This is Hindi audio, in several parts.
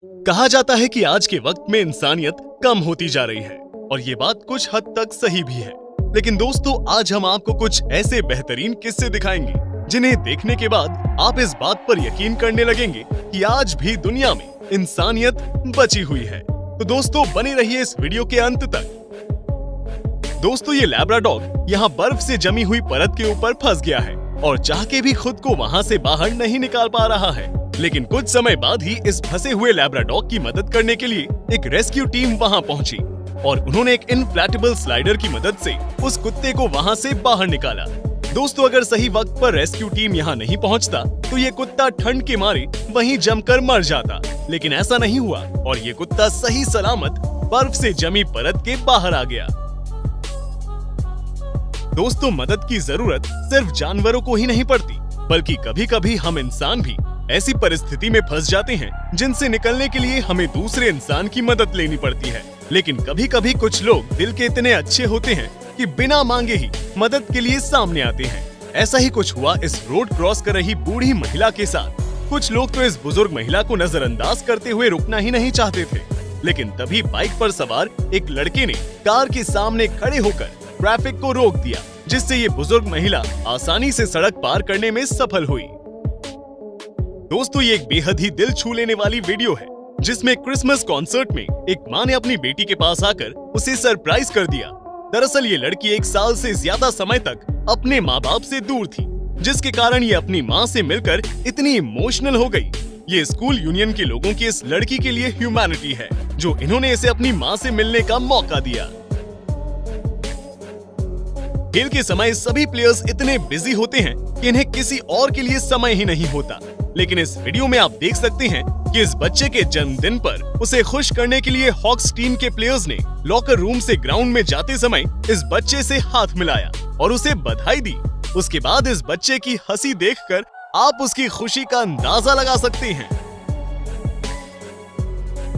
कहा जाता है कि आज के वक्त में इंसानियत कम होती जा रही है और ये बात कुछ हद तक सही भी है। लेकिन दोस्तों, आज हम आपको कुछ ऐसे बेहतरीन किस्से दिखाएंगे जिन्हें देखने के बाद आप इस बात पर यकीन करने लगेंगे कि आज भी दुनिया में इंसानियत बची हुई है। तो दोस्तों, बने रहिए इस वीडियो के अंत तक। दोस्तों, ये लैब्राडोर यहाँ बर्फ से जमी हुई परत के ऊपर फंस गया है और चाह के भी खुद को वहाँ से बाहर नहीं निकाल पा रहा है। लेकिन कुछ समय बाद ही इस फंसे हुए लैब्राडोर की मदद करने के लिए एक रेस्क्यू टीम वहाँ पहुंची और उन्होंने एक इनफ्लैटेबल स्लाइडर की मदद से उस कुत्ते को वहाँ से बाहर निकाला। दोस्तों, अगर सही वक्त पर रेस्क्यू टीम यहाँ नहीं पहुँचता तो ये कुत्ता ठंड के मारे वहीं जमकर मर जाता। लेकिन ऐसा नहीं हुआ और ये कुत्ता सही सलामत बर्फ से जमी परत के बाहर आ गया। दोस्तों, मदद की जरूरत सिर्फ जानवरों को ही नहीं पड़ती, बल्कि कभी कभी हम इंसान भी ऐसी परिस्थिति में फंस जाते हैं जिनसे निकलने के लिए हमें दूसरे इंसान की मदद लेनी पड़ती है। लेकिन कभी कभी कुछ लोग दिल के इतने अच्छे होते हैं कि बिना मांगे ही मदद के लिए सामने आते हैं। ऐसा ही कुछ हुआ इस रोड क्रॉस कर रही बूढ़ी महिला के साथ। कुछ लोग तो इस बुजुर्ग महिला को नजरअंदाज करते हुए रुकना ही नहीं चाहते थे, लेकिन तभी बाइक पर सवार एक लड़के ने कार के सामने खड़े होकर ट्रैफिक को रोक दिया, जिससे ये बुजुर्ग महिला आसानी से सड़क पार करने में सफल हुई। दोस्तों, ये एक बेहद ही दिल छू लेने वाली वीडियो है जिसमें क्रिसमस कॉन्सर्ट में एक माँ ने अपनी बेटी के पास आकर उसे सरप्राइज कर दिया। दरअसल ये लड़की 1 साल से ज्यादा समय तक अपने माँ बाप से दूर थी, जिसके कारण ये अपनी माँ से मिलकर इतनी इमोशनल हो गई। ये स्कूल यूनियन के लोगों की इस लड़की के लिए ह्यूमैनिटी है, जो इन्होंने इसे अपनी माँ से मिलने का मौका दिया। खेल के समय सभी प्लेयर्स इतने बिजी होते हैं कि इन्हें किसी और के लिए समय ही नहीं होता। लेकिन इस वीडियो में आप देख सकते हैं कि इस बच्चे के जन्मदिन पर उसे खुश करने के लिए हॉक्स टीम के प्लेयर्स ने लॉकर रूम से ग्राउंड में जाते समय इस बच्चे से हाथ मिलाया और उसे बधाई दी। उसके बाद इस बच्चे की हंसी देखकर आप उसकी खुशी का अंदाजा लगा सकते हैं।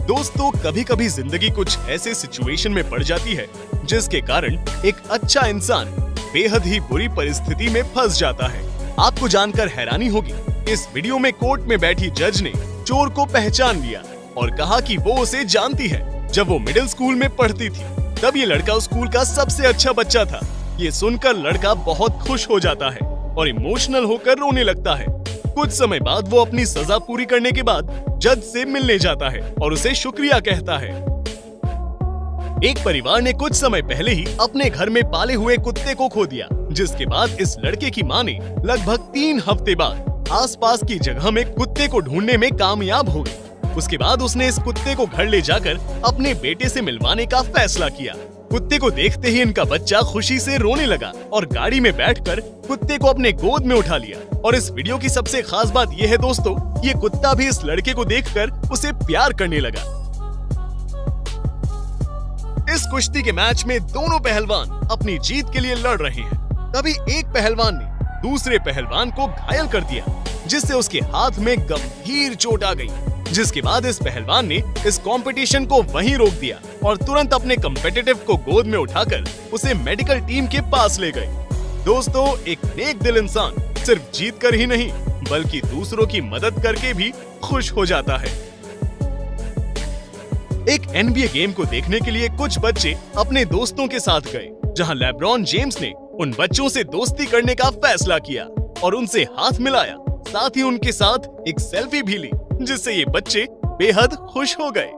दोस्तों, कभी कभी जिंदगी कुछ ऐसे सिचुएशन में पड़ जाती है जिसके कारण एक अच्छा इंसान बेहद ही बुरी परिस्थिति में फंस जाता है। आपको जानकर हैरानी होगी, इस वीडियो में कोर्ट में बैठी जज ने चोर को पहचान लिया और कहा कि वो उसे जानती है। जब वो मिडिल स्कूल में पढ़ती थी तब ये लड़का उस स्कूल का सबसे अच्छा बच्चा था। ये सुनकर लड़का बहुत खुश हो जाता है और इमोशनल होकर रोने लगता है। कुछ समय बाद वो अपनी सजा पूरी करने के बाद जज से मिलने जाता है और उसे शुक्रिया कहता है। एक परिवार ने कुछ समय पहले ही अपने घर में पाले हुए कुत्ते को खो दिया, जिसके बाद इस लड़के की मां ने लगभग 3 हफ्ते बाद आसपास की जगह में कुत्ते को ढूंढने में कामयाब हो गई। उसके बाद उसने इस कुत्ते को घर ले जाकर अपने बेटे से मिलवाने का फैसला किया। कुत्ते को देखते ही इनका बच्चा खुशी से रोने लगा और गाड़ी में बैठकर कुत्ते को अपने गोद में उठा लिया। और इस वीडियो की सबसे खास बात यह है दोस्तों, ये कुत्ता भी इस लड़के को देखकर उसे प्यार करने लगा। इस कुश्ती के मैच में दोनों पहलवान अपनी जीत के लिए लड़ रहे हैं। तभी एक पहलवान ने दूसरे पहलवान को घायल कर दिया, जिससे उसके हाथ में गंभीर चोट आ गई। जिसके बाद इस पहलवान ने इस कंपटीशन को वहीं रोक दिया और तुरंत अपने कॉम्पिटिटिव को गोद में उठाकर उसे मेडिकल टीम के पास ले गए। दोस्तों, एक नेक दिल इंसान सिर्फ जीत कर ही नहीं बल्कि दूसरों की मदद करके भी खुश हो जाता है। एक NBA गेम को देखने के लिए कुछ बच्चे अपने दोस्तों के साथ गए, जहां लेब्रॉन जेम्स ने उन बच्चों से दोस्ती करने का फैसला किया और उनसे हाथ मिलाया। साथ ही उनके साथ एक सेल्फी भी ली, जिससे ये बच्चे बेहद खुश हो गए।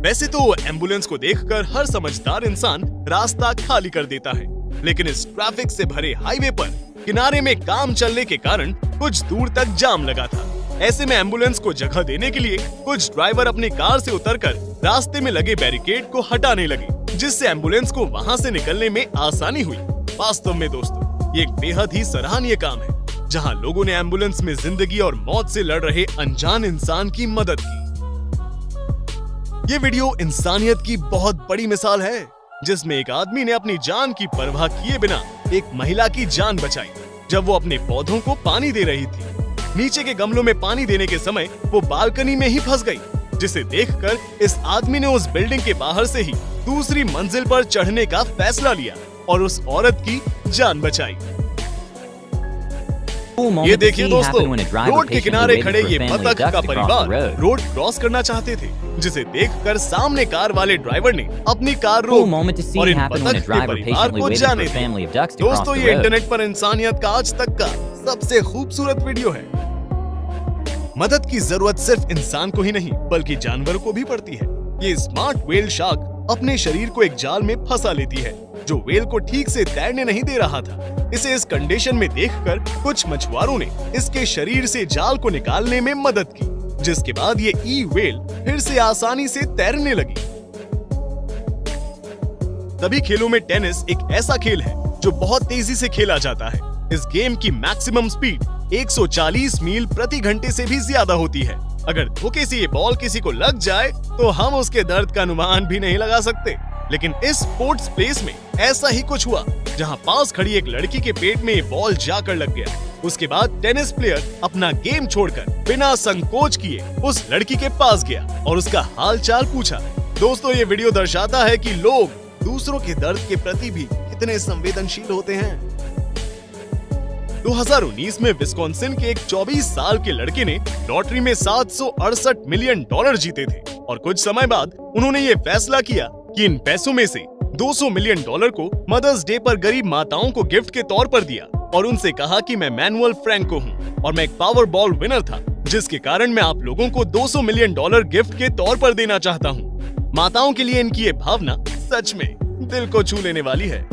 वैसे तो एम्बुलेंस को देखकर हर समझदार इंसान रास्ता खाली कर देता है, लेकिन इस ट्रैफिक से भरे हाईवे पर किनारे में काम चलने के कारण कुछ दूर तक जाम लगा था। ऐसे में एम्बुलेंस को जगह देने के लिए कुछ ड्राइवर अपनी कार से उतरकर रास्ते में लगे बैरिकेड को हटाने लगे, जिससे एम्बुलेंस को वहां से निकलने में आसानी हुई। वास्तव में दोस्तों, ये एक बेहद ही सराहनीय काम है, जहां लोगों ने एम्बुलेंस में जिंदगी और मौत से लड़ रहे अनजान इंसान की मदद की। ये वीडियो इंसानियत की बहुत बड़ी मिसाल है, जिसमें एक आदमी ने अपनी जान की परवाह किए बिना एक महिला की जान बचाई, जब वो अपने पौधों को पानी दे रही थी। नीचे के गमलों में पानी देने के समय वो बालकनी में ही फंस गई, जिसे देखकर इस आदमी ने उस बिल्डिंग के बाहर से ही दूसरी मंजिल पर चढ़ने का फैसला लिया और उस औरत की जान बचाई। ये देखिए दोस्तों, रोड के किनारे खड़े ये बतख का परिवार रोड क्रॉस करना चाहते थे, जिसे देखकर सामने कार वाले ड्राइवर ने अपनी कार रोक और इन बतख के परिवार को जाने दिया। दोस्तों, ये इंटरनेट पर इंसानियत का आज तक का सबसे खूबसूरत वीडियो है। मदद की जरूरत सिर्फ इंसान को ही नहीं बल्कि जानवर को भी पड़ती है। ये स्मार्ट व्हेल शार्क अपने शरीर को एक जाल में फंसा लेती है जो व्हेल को ठीक से तैरने नहीं दे रहा था। इसे इस कंडीशन में देखकर कुछ मछुआरों ने इसके शरीर से जाल को निकालने में मदद की, जिसके बाद ये ई व्हेल फिर से आसानी से तैरने लगी। सभी खेलों में टेनिस एक ऐसा खेल है जो बहुत तेजी से खेला जाता है। इस गेम की मैक्सिमम स्पीड 140 मील प्रति घंटे से भी ज्यादा होती है। अगर धोखे से ये बॉल किसी को लग जाए तो हम उसके दर्द का अनुमान भी नहीं लगा सकते। लेकिन इस स्पोर्ट्स प्लेस में ऐसा ही कुछ हुआ, जहां पास खड़ी एक लड़की के पेट में ये बॉल जाकर लग गया। उसके बाद टेनिस प्लेयर अपना गेम छोड़कर बिना संकोच किए उस लड़की के पास गया और उसका हाल चाल पूछा। दोस्तों, ये वीडियो दर्शाता है कि लोग दूसरों के दर्द के प्रति भी कितने संवेदनशील होते हैं। 2019 में विस्कॉन्सिन के एक 24 साल के लड़के ने लॉटरी में $768 मिलियन जीते थे और कुछ समय बाद उन्होंने ये फैसला किया कि इन पैसों में से $200 मिलियन को मदर्स डे पर गरीब माताओं को गिफ्ट के तौर पर दिया और उनसे कहा कि मैं मैनुअल फ्रैंको हूँ और मैं एक पावर बॉल विनर था, जिसके कारण मैं आप लोगों को $200 मिलियन गिफ्ट के तौर पर देना चाहता हूँ। माताओं के लिए इनकी ये भावना सच में दिल को छू लेने वाली है।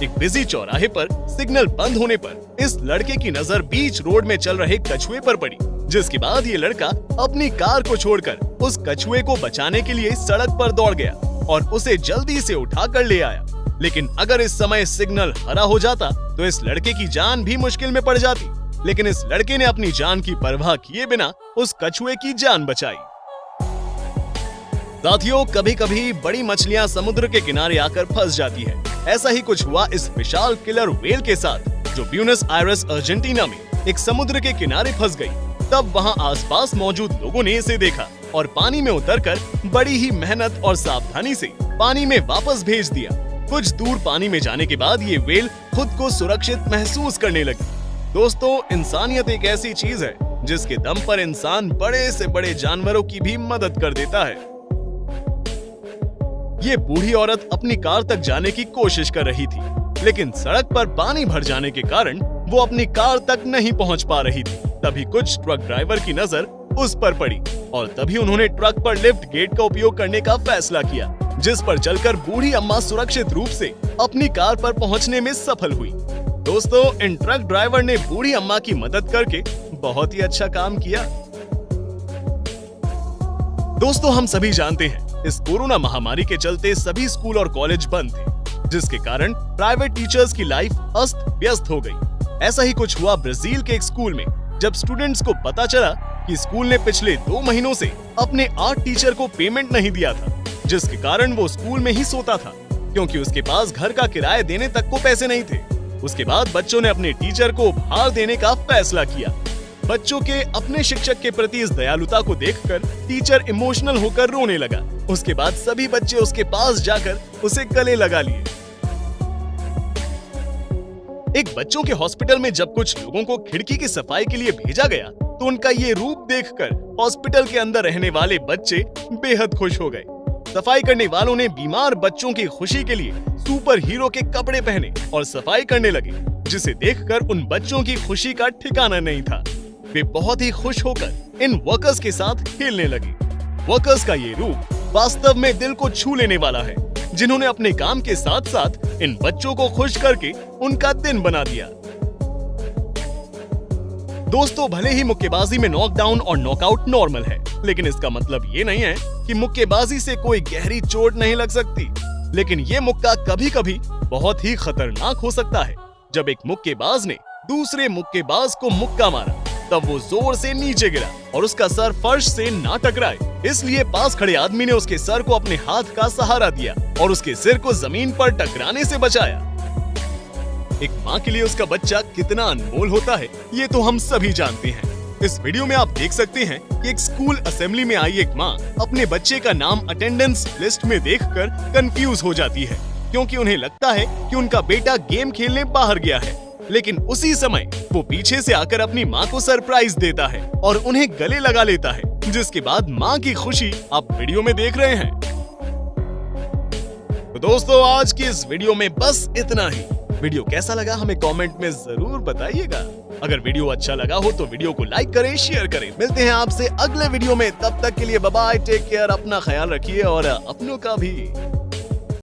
एक बिजी चौराहे पर सिग्नल बंद होने पर इस लड़के की नजर बीच रोड में चल रहे कछुए पर पड़ी, जिसके बाद ये लड़का अपनी कार को छोड़कर उस कछुए को बचाने के लिए सड़क पर दौड़ गया और उसे जल्दी से उठाकर ले आया। लेकिन अगर इस समय सिग्नल हरा हो जाता तो इस लड़के की जान भी मुश्किल में पड़ जाती। लेकिन इस लड़के ने अपनी जान की परवाह किए बिना उस कछुए की जान बचाई। साथियों, कभी कभी बड़ी मछलियां समुद्र के किनारे आकर फंस जाती है। ऐसा ही कुछ हुआ इस विशाल किलर व्हेल के साथ, जो ब्यूनस आयर्स अर्जेंटीना में एक समुद्र के किनारे फंस गई। तब वहां आसपास मौजूद लोगों ने इसे देखा और पानी में उतरकर बड़ी ही मेहनत और सावधानी से पानी में वापस भेज दिया। कुछ दूर पानी में जाने के बाद ये व्हेल खुद को सुरक्षित महसूस करने लगी। दोस्तों, इंसानियत एक ऐसी चीज है जिसके दम पर इंसान बड़े से बड़े जानवरों की भी मदद कर देता है। ये बूढ़ी औरत अपनी कार तक जाने की कोशिश कर रही थी, लेकिन सड़क पर पानी भर जाने के कारण वो अपनी कार तक नहीं पहुंच पा रही थी। तभी कुछ ट्रक ड्राइवर की नजर उस पर पड़ी और तभी उन्होंने ट्रक पर लिफ्ट गेट का उपयोग करने का फैसला किया, जिस पर चलकर बूढ़ी अम्मा सुरक्षित रूप से अपनी कार पर पहुंचने में सफल हुई। दोस्तों, इन ट्रक ड्राइवर ने बूढ़ी अम्मा की मदद करके बहुत ही अच्छा काम किया। दोस्तों, हम सभी जानते हैं इस कोरोना महामारी के चलते सभी स्कूल और कॉलेज बंद थे, जिसके कारण प्राइवेट टीचर्स की लाइफ अस्त व्यस्त हो गई। ऐसा ही कुछ हुआ ब्राजील के एक स्कूल में, जब स्टूडेंट्स को पता चला कि स्कूल ने पिछले 2 महीनों से अपने आर्ट टीचर को पेमेंट नहीं दिया था, जिसके कारण वो स्कूल में ही सोता था क्योंकि उसके पास घर का किराया देने तक को पैसे नहीं थे। उसके बाद बच्चों ने अपने टीचर को उपहार देने का फैसला किया। बच्चों के अपने शिक्षक के प्रति इस दयालुता को देखकर टीचर इमोशनल होकर रोने लगा। उसके बाद सभी बच्चे उसके पास जाकर उसे गले लगा लिए। एक बच्चों के हॉस्पिटल में जब कुछ लोगों को खिड़की की सफाई के लिए भेजा गया तो उनका ये रूप देखकर हॉस्पिटल के अंदर रहने वाले बच्चे बेहद खुश हो गए। सफाई करने वालों ने बीमार बच्चों की खुशी के लिए सुपर हीरो के कपड़े पहने और सफाई करने लगे, जिसे देखकर उन बच्चों की खुशी का ठिकाना नहीं था। वे बहुत ही खुश होकर इन वर्कर्स के साथ खेलने लगे। वर्कर्स का ये रूप वास्तव में दिल को छू लेने वाला है, जिन्होंने अपने काम के साथ साथ इन बच्चों को खुश करके उनका दिन बना दिया। दोस्तों, भले ही मुक्केबाजी में नॉकडाउन और नॉकआउट नॉर्मल है, लेकिन इसका मतलब ये नहीं है कि मुक्केबाजी से कोई गहरी चोट नहीं लग सकती। लेकिन ये मुक्का कभी कभी बहुत ही खतरनाक हो सकता है। जब एक मुक्केबाज ने दूसरे मुक्केबाज को मुक्का मारा तब वो जोर से नीचे गिरा और उसका सर फर्श से ना टकराए, इसलिए पास खड़े आदमी ने उसके सर को अपने हाथ का सहारा दिया और उसके सिर को जमीन पर टकराने से बचाया। एक माँ के लिए उसका बच्चा कितना अनमोल होता है, ये तो हम सभी जानते हैं। इस वीडियो में आप देख सकते हैं कि एक स्कूल असेंबली में आई एक माँ अपने बच्चे का नाम अटेंडेंस लिस्ट में देखकर कंफ्यूज हो जाती है, क्योंकि उन्हें लगता है कि उनका बेटा गेम खेलने बाहर गया है। लेकिन उसी समय वो पीछे से आकर अपनी माँ को सरप्राइज देता है और उन्हें गले लगा लेता है, जिसके बाद माँ की खुशी आप वीडियो में देख रहे हैं। तो दोस्तों आज की इस वीडियो में बस इतना ही। वीडियो कैसा लगा हमें कमेंट में जरूर बताइएगा। अगर वीडियो अच्छा लगा हो तो वीडियो को लाइक करें, शेयर करें। मिलते हैं आपसे अगले वीडियो में, तब तक के लिए बाय बाय, टेक केयर, अपना ख्याल रखिए और अपनों का भी।